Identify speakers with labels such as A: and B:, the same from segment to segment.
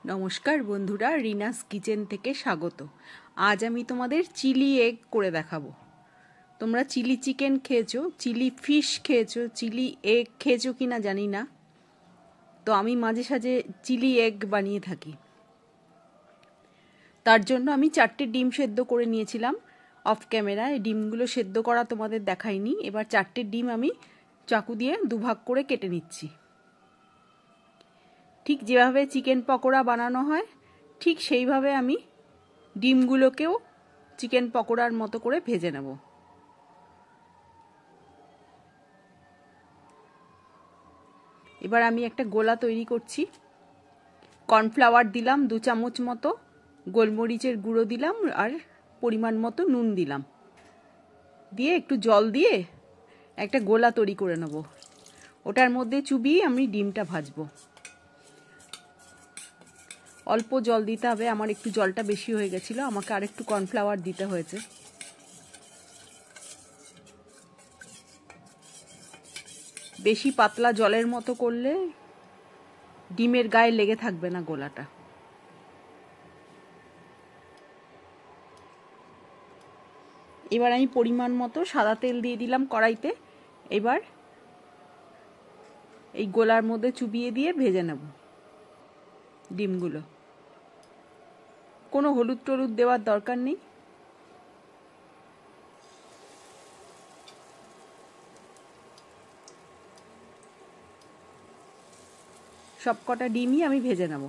A: নমস্কার বন্ধুরা, রিনাস কিচেন থেকে স্বাগত। আজ আমি তোমাদের চিলি এগ করে দেখাবো। তোমরা চিলি চিকেন খেয়েছো, চিলি ফিশ খেয়েছো, চিলি এগ খেয়েছো কিনা জানি না, তো আমি মাঝে সাঝে চিলি এগ বানিয়ে থাকি। তার জন্য আমি 4টে ডিম সেদ্ধ করে নিয়েছিলাম অফ ক্যামেরায়। ডিমগুলো সেদ্ধ করা তোমাদের দেখাইনি। এবার 4টে ডিম আমি চাকু দিয়ে দুভাগ করে কেটে নিচ্ছি। ঠিক যেভাবে চিকেন পকোড়া বানানো হয় ঠিক সেইভাবে আমি ডিমগুলোকেও চিকেন পকোড়ার মতো করে ভেজে নেব। এবার আমি একটা গোলা তৈরি করছি। কর্নফ্লাওয়ার দিলাম 2 চামচ মতো, গোলমরিচের গুঁড়ো দিলাম আর পরিমাণ মতো নুন দিলাম, দিয়ে একটু জল দিয়ে একটা গোলা তৈরি করে নেব। ওটার মধ্যে চুবিয়ে আমি ডিমটা ভাজবো। অল্প জল দিতে হবে, আমার একটু জলটা বেশি হয়ে গেছিলো, আমাকে আর একটু কর্নফ্লাওয়ার দিতে হয়েছে। বেশি পাতলা জলের মতো করলে ডিমের গায়ে লেগে থাকবে না গোলাটা। এবার আমি পরিমাণ মতো সাদা তেল দিয়ে দিলাম কড়াইতে। এবার এই গোলার মধ্যে চুবিয়ে দিয়ে ভেজে নেব ডিমগুলো। কোনো হলুদ টলুদ দেওয়ার দরকার নেই। সবকটা ডিমই আমি ভেজে নেব।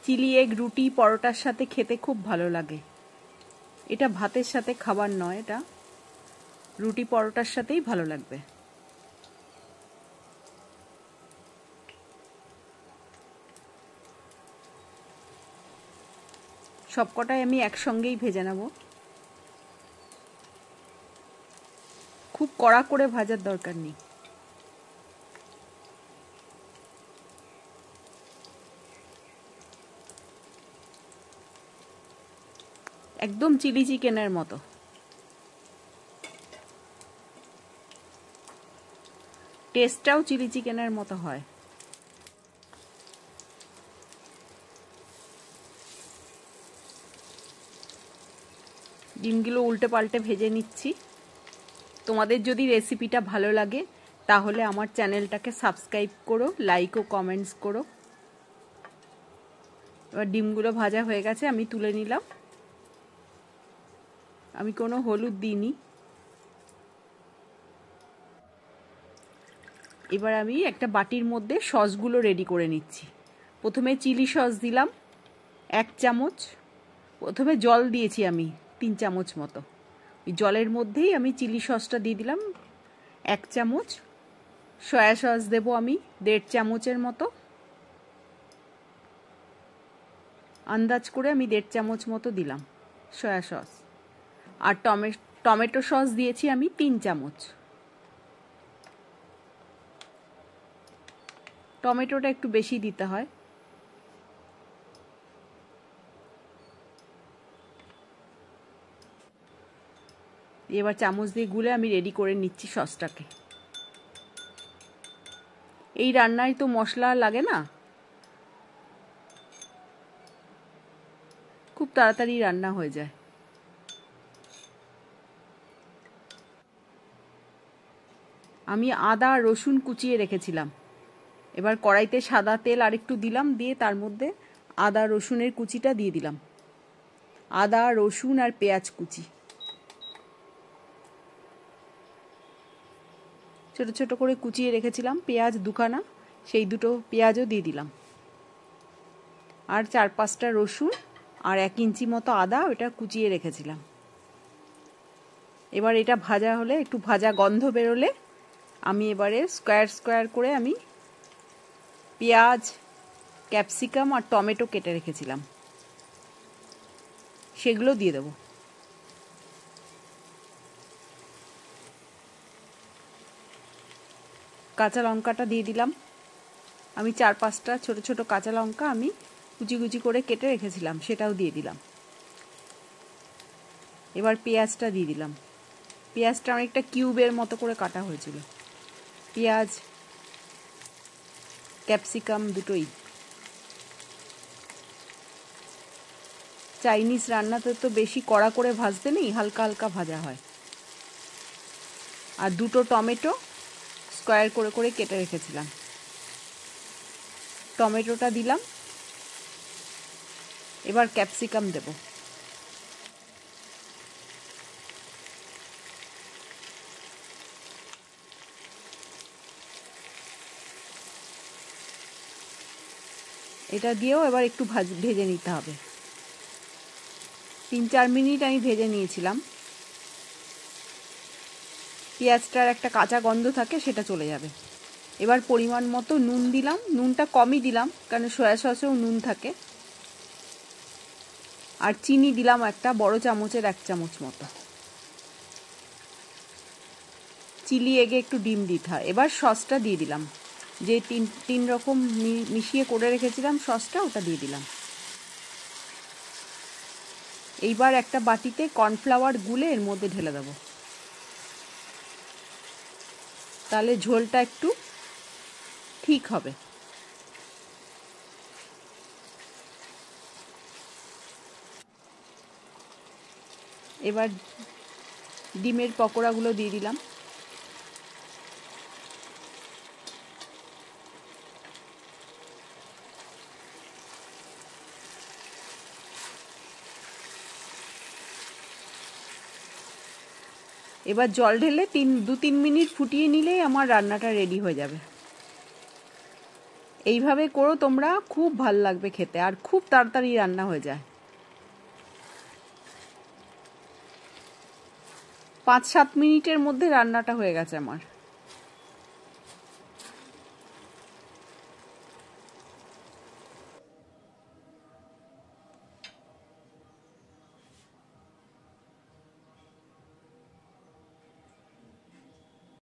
A: চিলি এগ রুটি পরোটার সাথে খেতে খুব ভালো লাগে। এটা ভাতের সাথে খাবার নয়, এটা রুটি পরোটার সাথেই ভালো লাগবে। সবকটাই আমি একসঙ্গেই ভেজে নেব। খুব কড়া করে ভাজার দরকার নেই। একদম চিলি চিকেনের মতো। টেস্টটাও চিলি চিকেনের মতো হয়। ডিমগুলো উল্টে পাল্টে ভেজে নিচ্ছি। তোমাদের যদি রেসিপিটা ভালো লাগে তাহলে আমার চ্যানেলটাকে সাবস্ক্রাইব করো, লাইক ও কমেন্টস করো। এবার ডিমগুলো ভাজা হয়ে গেছে, আমি তুলে নিলাম। আমি কোনো হলুদ দিইনি। এবার আমি একটা বাটির মধ্যে সসগুলো রেডি করে নিচ্ছি। প্রথমে চিলি সস দিলাম 1 চামচ। প্রথমে জল দিয়েছি আমি 3 চামচ মতো। ওই জলের মধ্যেই আমি চিলি সসটা দিয়ে দিলাম 1 চামচ। সয়া সস দেবো আমি 1.5 চামচের মতো। আন্দাজ করে আমি 1.5 চামচ মতো দিলাম সয়া সস। আর টমেটো সস দিয়েছি আমি 3 চামচ। টমেটোটা একটু বেশি দিতে হয়। এবার চামচ দিয়ে গুলে আমি রেডি করে নিচ্ছি সসটাকে। এই রান্নায় তো মশলা লাগে না, খুব তাড়াতাড়ি রান্না হয়ে যায়। আমি আদা রসুন কুচিয়ে রেখেছিলাম। এবার কড়াইতে সাদা তেল আরেকটু দিলাম, দিয়ে তার মধ্যে আদা রসুনের কুচিটা দিয়ে দিলাম। আদা রসুন আর পেঁয়াজ কুচি ছোট ছোট করে কুচিয়ে রেখেছিলাম। পেঁয়াজ 2খানা, সেই 2টো পেঁয়াজও দিয়ে দিলাম। আর 4-5টা রসুন আর 1 ইঞ্চি মতো আদা, ওটা কুচিয়ে রেখেছিলাম। এবার এটা ভাজা হলে, একটু ভাজা গন্ধ বেরোলে আমি এবারে স্কোয়ার স্কোয়ার করে আমি পেঁয়াজ, ক্যাপসিকাম আর টমেটো কেটে রেখেছিলাম সেগুলো দিয়ে দেবো। কাঁচা লঙ্কাটা দিয়ে দিলাম। আমি 4-5টা ছোট ছোট কাঁচা লঙ্কা আমি কুচি কুচি করে কেটে রেখেছিলাম, সেটাও দিয়ে দিলাম। এবার পেঁয়াজটা দিয়ে দিলাম। পেঁয়াজটা অনেকটা কিউবের মতো করে কাটা হয়েছিল। পেঁয়াজ ক্যাপসিকাম দুটোই। চাইনিজ রান্নাতে তো বেশি কড়া করে ভাজতে নেই, হালকা হালকা ভাজা হয়। আর দুটো টমেটো স্কোয়ার করে করে কেটে রেখেছিলাম, টমেটোটা দিলাম। এবার ক্যাপসিকাম দেব। এটা দিয়েও এবার একটু ভেজে নিতে হবে। 3-4 মিনিট আমি ভেজে নিয়েছিলাম। পেঁয়াজটার একটা কাঁচা গন্ধ থাকে, সেটা চলে যাবে। এবার পরিমাণ মতো নুন দিলাম, নুনটা কমই দিলাম কারণ সয়া সসেও নুন থাকে। আর চিনি দিলাম একটা বড় চামচের 1 চামচ মতো। চিলি এগে একটু ডিম দিতে হয়। এবার সসটা দিয়ে দিলাম, যে তিন রকম মিশিয়ে করে রেখেছিলাম সসটা, ওটা দিয়ে দিলাম। এইবার একটা বাটিতে কর্নফ্লাওয়ার গুলে এর মধ্যে ঢেলে দেবো, তাহলে ঝোলটা একটু ঠিক হবে। এবার ডিমের পকোড়াগুলো দিয়ে দিলাম। এবার জল ঢেলে 2-3 মিনিট ফুটিয়ে নিলেই আমার রান্নাটা রেডি হয়ে যাবে। এইভাবে করো তোমরা, খুব ভাল লাগবে খেতে, আর খুব তাড়াতাড়ি রান্না হয়ে যায়। 5-7 মিনিটের মধ্যে রান্নাটা হয়ে গেছে আমার।